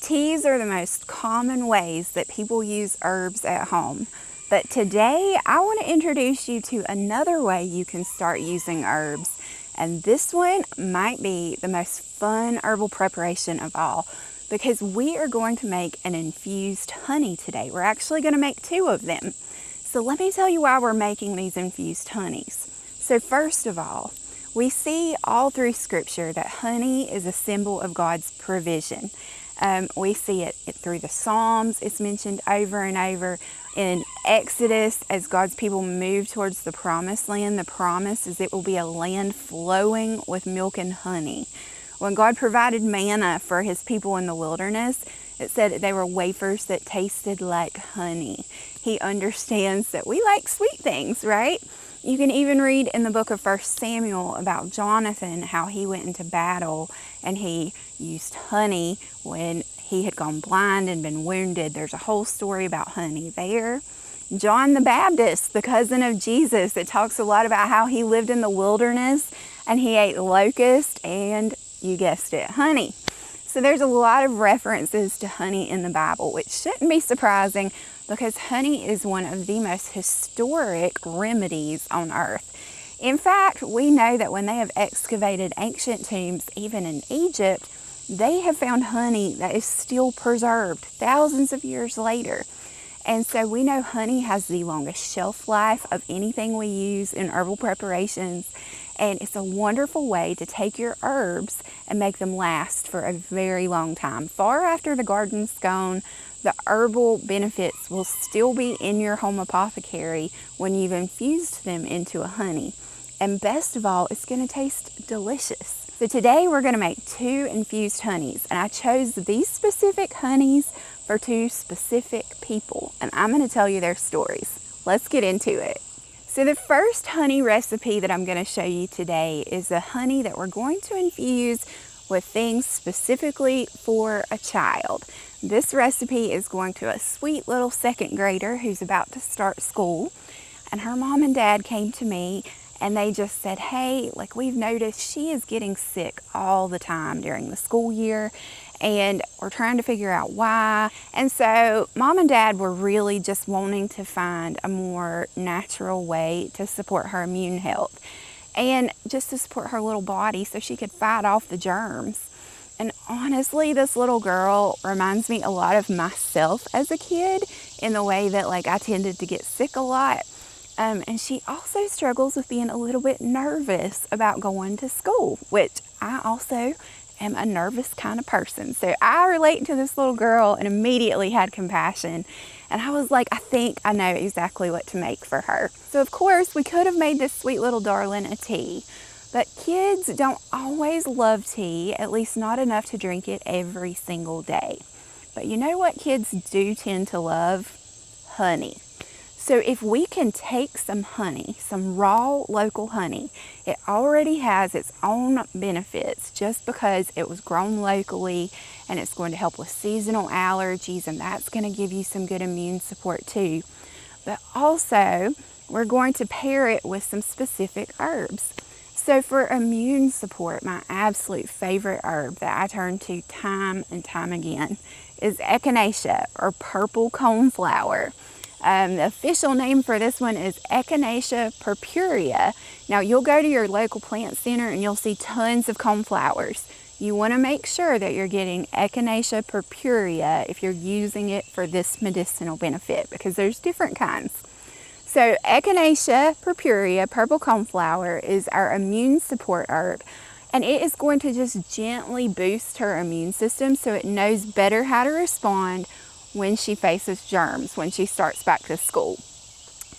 Teas are the most common ways that people use herbs at home. But today I want to introduce you to another way you can start using herbs. And this one might be the most fun herbal preparation of all, because we are going to make an infused honey today. We're actually going to make 2 of them. So let me tell you why we're making these infused honeys. So first of all, we see all through Scripture that honey is a symbol of God's provision. We see it through the Psalms. It's mentioned over and over. In Exodus, as God's people move towards the promised land, the promise is it will be a land flowing with milk and honey. When God provided manna for his people in the wilderness, it said that they were wafers that tasted like honey. He understands that we like sweet things, right? You can even read in the book of 1 Samuel about Jonathan, how he went into battle and he used honey when he had gone blind and been wounded. There's a whole story about honey there. John the Baptist, the cousin of Jesus, it talks a lot about how he lived in the wilderness and he ate locusts and, you guessed it, honey. So there's a lot of references to honey in the Bible, which shouldn't be surprising because honey is one of the most historic remedies on earth. In fact, we know that when they have excavated ancient tombs, even in Egypt, they have found honey that is still preserved thousands of years later. And so we know honey has the longest shelf life of anything we use in herbal preparations. And it's a wonderful way to take your herbs and make them last for a very long time. Far after the garden's gone, the herbal benefits will still be in your home apothecary when you've infused them into a honey. And best of all, it's going to taste delicious. So today we're going to make 2 infused honeys. And I chose these specific honeys for 2 specific people. And I'm going to tell you their stories. Let's get into it. So the first honey recipe that I'm going to show you today is a honey that we're going to infuse with things specifically for a child. This recipe is going to a sweet little 2nd grader who's about to start school. And her mom and dad came to me and they just said, hey, we've noticed she is getting sick all the time during the school year. And we're trying to figure out why. And so mom and dad were really just wanting to find a more natural way to support her immune health and just to support her little body so she could fight off the germs. And honestly, this little girl reminds me a lot of myself as a kid in the way that I tended to get sick a lot. And she also struggles with being a little bit nervous about going to school, which I also am a nervous kind of person. So I relate to this little girl and immediately had compassion. And I was like, I think I know exactly what to make for her. So of course, we could have made this sweet little darling a tea. But kids don't always love tea, at least not enough to drink it every single day. But you know what kids do tend to love? Honey. So if we can take some honey, some raw local honey, it already has its own benefits just because it was grown locally, and it's going to help with seasonal allergies, and that's going to give you some good immune support too. But also, we're going to pair it with some specific herbs. So for immune support, my absolute favorite herb that I turn to time and time again is echinacea, or purple coneflower. The official name for this one is Echinacea purpurea. Now you'll go to your local plant center and you'll see tons of coneflowers. You want to make sure that you're getting Echinacea purpurea if you're using it for this medicinal benefit, because there's different kinds. So Echinacea purpurea, purple coneflower, is our immune support herb. And it is going to just gently boost her immune system so it knows better how to respond when she faces germs, when she starts back to school.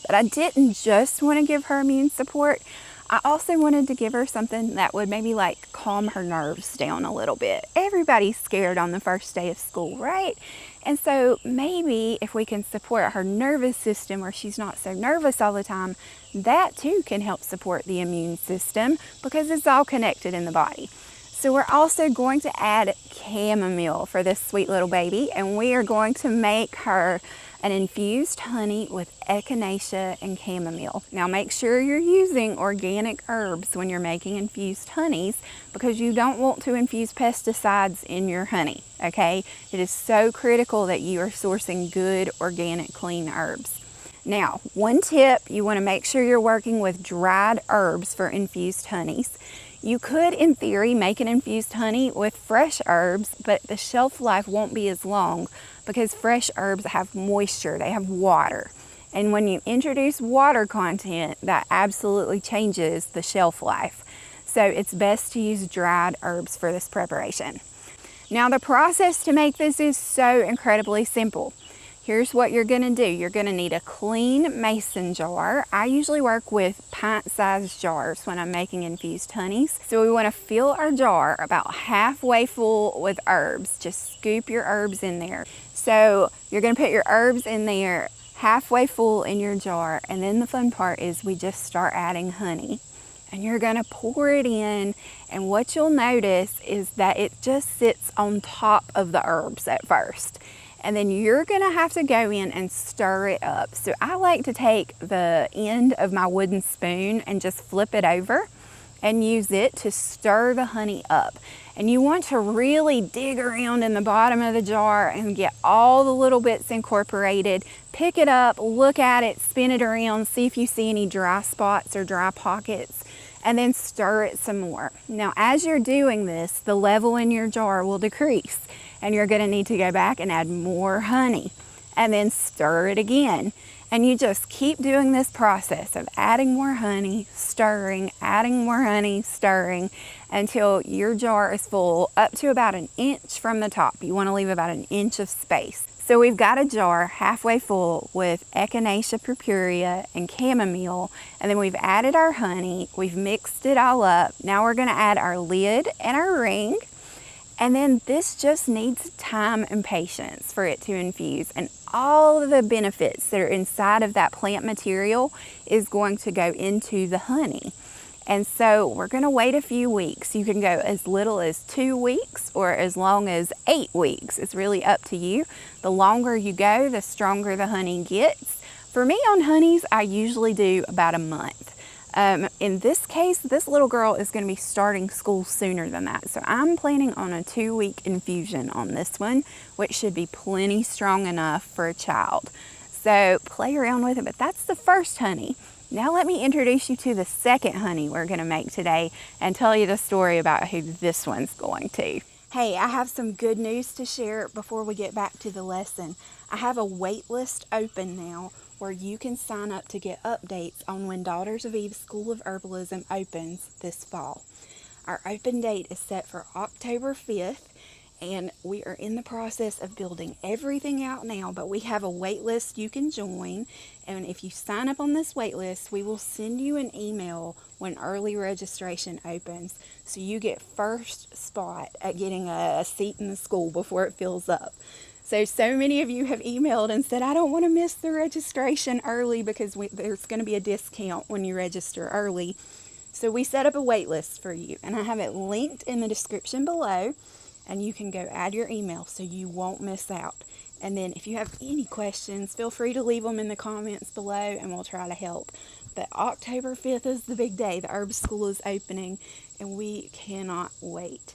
But I didn't just want to give her immune support. I also wanted to give her something that would maybe calm her nerves down a little bit. Everybody's scared on the first day of school, right? And so maybe if we can support her nervous system where she's not so nervous all the time, that too can help support the immune system because it's all connected in the body. So we're also going to add chamomile for this sweet little baby, and we are going to make her an infused honey with echinacea and chamomile. Now make sure you're using organic herbs when you're making infused honeys, because you don't want to infuse pesticides in your honey, okay? It is so critical that you are sourcing good, organic, clean herbs. Now, one tip, you want to make sure you're working with dried herbs for infused honeys. You could, in theory, make an infused honey with fresh herbs, but the shelf life won't be as long because fresh herbs have moisture, they have water. And when you introduce water content, that absolutely changes the shelf life. So it's best to use dried herbs for this preparation. Now the process to make this is so incredibly simple. Here's what you're going to do. You're going to need a clean mason jar. I usually work with pint-sized jars when I'm making infused honeys. So we want to fill our jar about halfway full with herbs. Just scoop your herbs in there. So you're going to put your herbs in there halfway full in your jar, and then the fun part is we just start adding honey. And you're going to pour it in, and what you'll notice is that it just sits on top of the herbs at first. And then you're going to have to go in and stir it up. So I like to take the end of my wooden spoon and just flip it over and use it to stir the honey up. And you want to really dig around in the bottom of the jar and get all the little bits incorporated. Pick it up, look at it, spin it around, see if you see any dry spots or dry pockets, and then stir it some more. Now, as you're doing this, the level in your jar will decrease, and you're going to need to go back and add more honey and then stir it again. And you just keep doing this process of adding more honey, stirring, adding more honey, stirring, until your jar is full up to about an inch from the top. You want to leave about an inch of space. So we've got a jar halfway full with echinacea purpurea and chamomile, and then we've added our honey, we've mixed it all up. Now we're going to add our lid and our ring. And then this just needs time and patience for it to infuse. And all of the benefits that are inside of that plant material is going to go into the honey. And so we're going to wait a few weeks. You can go as little as 2 weeks or as long as 8 weeks. It's really up to you. The longer you go, the stronger the honey gets. For me on honeys, I usually do about a month. In this case, this little girl is going to be starting school sooner than that. So I'm planning on a 2-week infusion on this one, which should be plenty strong enough for a child. So play around with it, but that's the first honey. Now let me introduce you to the second honey we're going to make today and tell you the story about who this one's going to. Hey, I have some good news to share before we get back to the lesson. I have a wait list open now where you can sign up to get updates on when Daughters of Eve School of Herbalism opens this fall. Our open date is set for October 5th, and we are in the process of building everything out now, but we have a wait list you can join, and if you sign up on this wait list, we will send you an email when early registration opens, so you get first spot at getting a seat in the school before it fills up. So many of you have emailed and said, I don't want to miss the registration early because there's going to be a discount when you register early. So we set up a wait list for you, and I have it linked in the description below, and you can go add your email so you won't miss out. And then if you have any questions, feel free to leave them in the comments below and we'll try to help. But October 5th is the big day. The herb school is opening and we cannot wait.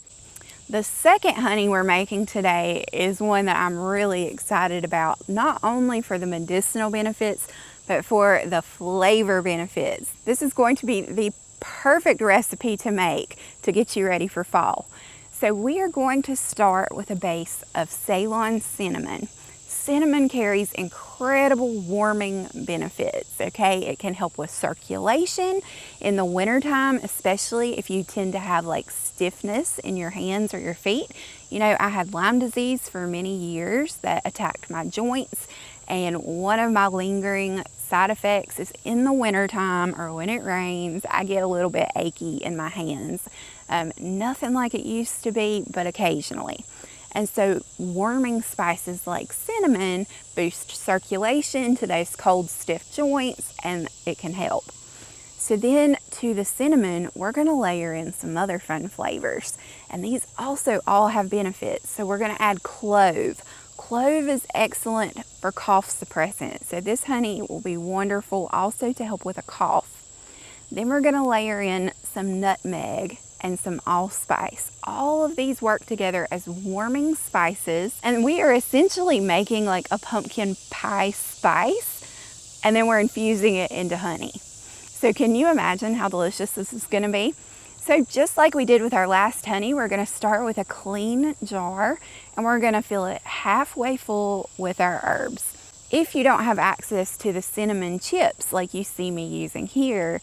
The second honey we're making today is one that I'm really excited about, not only for the medicinal benefits, but for the flavor benefits. This is going to be the perfect recipe to make to get you ready for fall. So we are going to start with a base of Ceylon cinnamon. Cinnamon carries incredible warming benefits, okay? It can help with circulation in the wintertime, especially if you tend to have like stiffness in your hands or your feet. You know, I had Lyme disease for many years that attacked my joints, and one of my lingering side effects is in the wintertime or when it rains, I get a little bit achy in my hands. Nothing like it used to be, but occasionally. And so warming spices like cinnamon boost circulation to those cold, stiff joints, and it can help. So then to the cinnamon, we're going to layer in some other fun flavors. And these also all have benefits. So we're going to add clove. Clove is excellent for cough suppressant. So this honey will be wonderful also to help with a cough. Then we're going to layer in some nutmeg and some allspice. All of these work together as warming spices, and we are essentially making like a pumpkin pie spice, and then we're infusing it into honey. So can you imagine how delicious this is going to be? So just like we did with our last honey, we're going to start with a clean jar, and we're going to fill it halfway full with our herbs. If you don't have access to the cinnamon chips like you see me using here,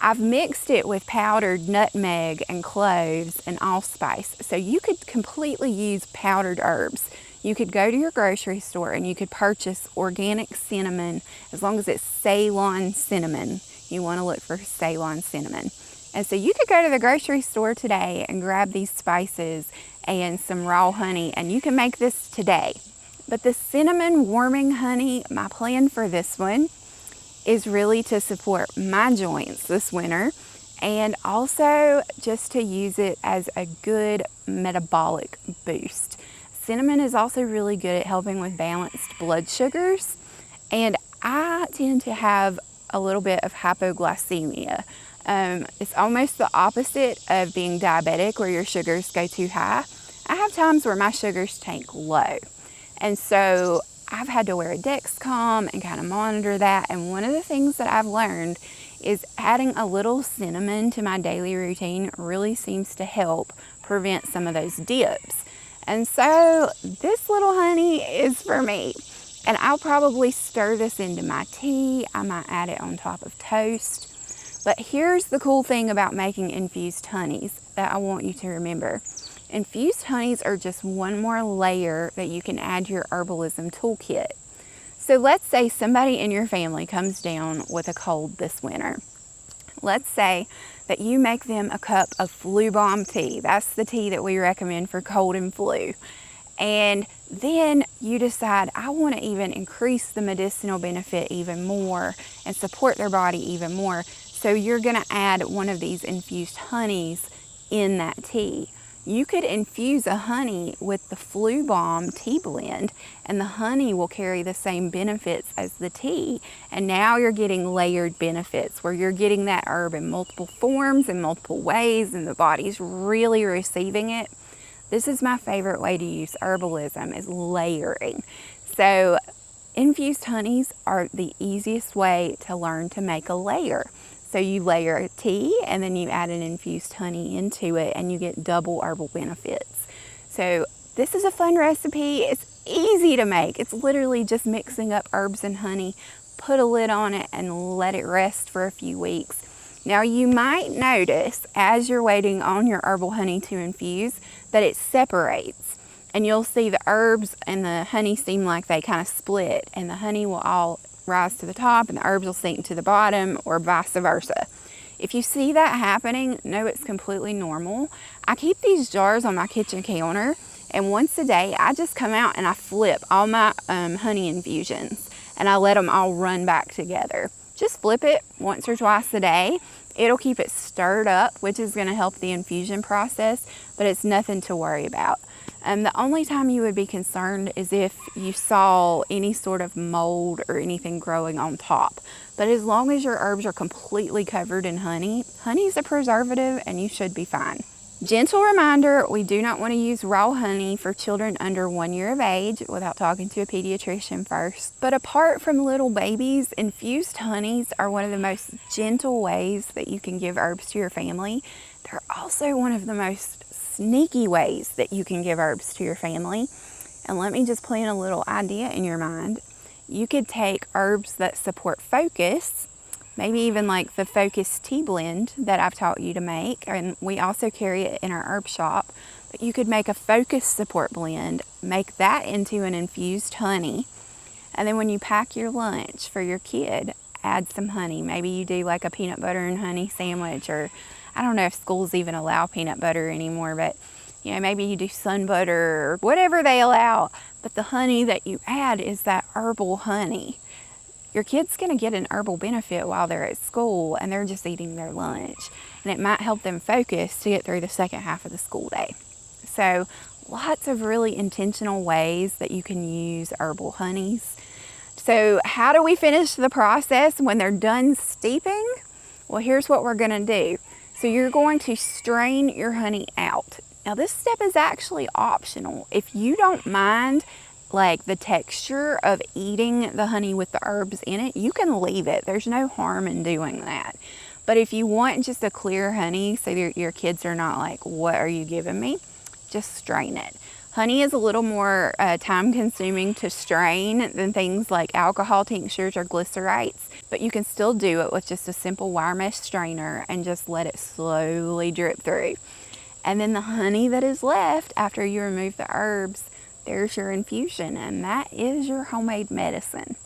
I've mixed it with powdered nutmeg and cloves and allspice. So you could completely use powdered herbs. You could go to your grocery store and you could purchase organic cinnamon as long as it's Ceylon cinnamon. You want to look for Ceylon cinnamon. And so you could go to the grocery store today and grab these spices and some raw honey, and you can make this today. But the cinnamon warming honey, my plan for this one is really to support my joints this winter, and also just to use it as a good metabolic boost. Cinnamon is also really good at helping with balanced blood sugars, and I tend to have a little bit of hypoglycemia. It's almost the opposite of being diabetic where your sugars go too high. I have times where my sugars tank low, and so I've had to wear a Dexcom and kind of monitor that. And one of the things that I've learned is adding a little cinnamon to my daily routine really seems to help prevent some of those dips. And so this little honey is for me. And I'll probably stir this into my tea. I might add it on top of toast. But here's the cool thing about making infused honeys that I want you to remember. Infused honeys are just one more layer that you can add to your herbalism toolkit. So let's say somebody in your family comes down with a cold this winter. Let's say that you make them a cup of flu balm tea. That's the tea that we recommend for cold and flu. And then you decide, I want to even increase the medicinal benefit even more and support their body even more. So you're going to add one of these infused honeys in that tea. You could infuse a honey with the flu balm tea blend, and the honey will carry the same benefits as the tea. And now you're getting layered benefits where you're getting that herb in multiple forms and multiple ways, and the body's really receiving it. This is my favorite way to use herbalism, is layering. So infused honeys are the easiest way to learn to make a layer. So you layer a tea and then you add an infused honey into it and you get double herbal benefits. So this is a fun recipe. It's easy to make. It's literally just mixing up herbs and honey, put a lid on it and let it rest for a few weeks. Now you might notice as you're waiting on your herbal honey to infuse that it separates, and you'll see the herbs and the honey seem like they kind of split, and the honey will all rise to the top and the herbs will sink to the bottom, or vice versa. If you see that happening, know it's completely normal. I keep these jars on my kitchen counter, and once a day I just come out and I flip all my honey infusions and I let them all run back together. Just flip it once or twice a day. It'll keep it stirred up, which is going to help the infusion process, but it's nothing to worry about. The only time you would be concerned is if you saw any sort of mold or anything growing on top. But as long as your herbs are completely covered in honey, honey's a preservative and you should be fine. Gentle reminder, we do not want to use raw honey for children under 1 year of age without talking to a pediatrician first. But apart from little babies, infused honeys are one of the most gentle ways that you can give herbs to your family. They're also one of the most sneaky ways that you can give herbs to your family. And let me just plant a little idea in your mind. You could take herbs that support focus, maybe even like the focus tea blend that I've taught you to make, and we also carry it in our herb shop. But you could make a focus support blend, make that into an infused honey, and then when you pack your lunch for your kid, add some honey. Maybe you do like a peanut butter and honey sandwich, or I don't know if schools even allow peanut butter anymore, but you know, maybe you do sun butter or whatever they allow. But the honey that you add is that herbal honey. your kid's going to get an herbal benefit while they're at school and they're just eating their lunch. And it might help them focus to get through the second half of the school day. So lots of really intentional ways that you can use herbal honeys. So how do we finish the process when they're done steeping? Well, here's what we're going to do. So you're going to strain your honey out. Now this step is actually optional. If you don't mind like the texture of eating the honey with the herbs in it, you can leave it. There's no harm in doing that. But if you want just a clear honey so your kids are not like, what are you giving me? Just strain it. Honey is a little more time consuming to strain than things like alcohol tinctures or glycerites, but you can still do it with just a simple wire mesh strainer and just let it slowly drip through. And then the honey that is left after you remove the herbs, there's your infusion, and that is your homemade medicine.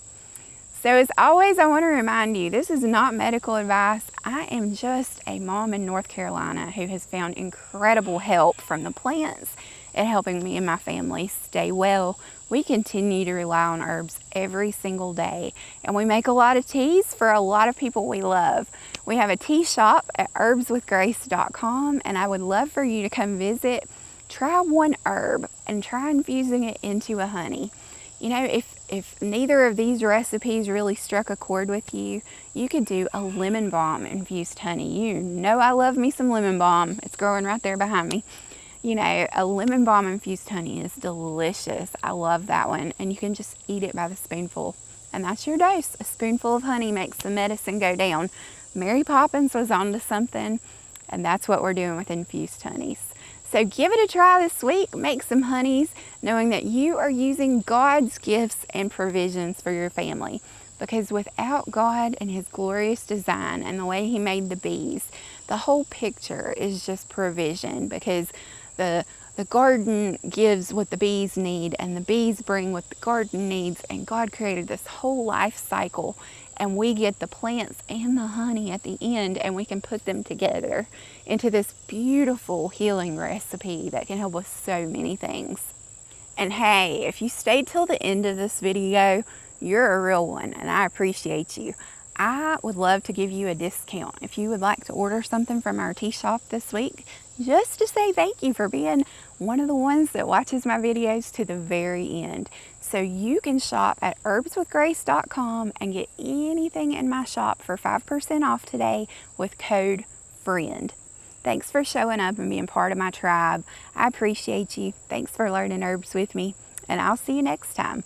So as always, I want to remind you, this is not medical advice. I am just a mom in North Carolina who has found incredible help from the plants in helping me and my family stay well. We continue to rely on herbs every single day, and we make a lot of teas for a lot of people we love. We have a tea shop at herbswithgrace.com, and I would love for you to come visit. Try one herb and try infusing it into a honey. You know, if neither of these recipes really struck a chord with you, you could do a lemon balm infused honey. You know I love me some lemon balm. It's growing right there behind me. You know, a lemon balm infused honey is delicious. I love that one. And you can just eat it by the spoonful. And that's your dose. A spoonful of honey makes the medicine go down. Mary Poppins was onto something, and that's what we're doing with infused honeys. So give it a try this week. Make some honeys, knowing that you are using God's gifts and provisions for your family. Because without God and His glorious design and the way He made the bees, the whole picture is just provision. Because the garden gives what the bees need, and the bees bring what the garden needs, and God created this whole life cycle, and we get the plants and the honey at the end, and we can put them together into this beautiful healing recipe that can help with so many things. And hey, if you stayed till the end of this video, you're a real one, and I appreciate you. I would love to give you a discount if you would like to order something from our tea shop this week, just to say thank you for being one of the ones that watches my videos to the very end. So you can shop at herbswithgrace.com and get anything in my shop for 5% off today with code FRIEND. Thanks for showing up and being part of my tribe. I appreciate you. Thanks for learning herbs with me, and I'll see you next time.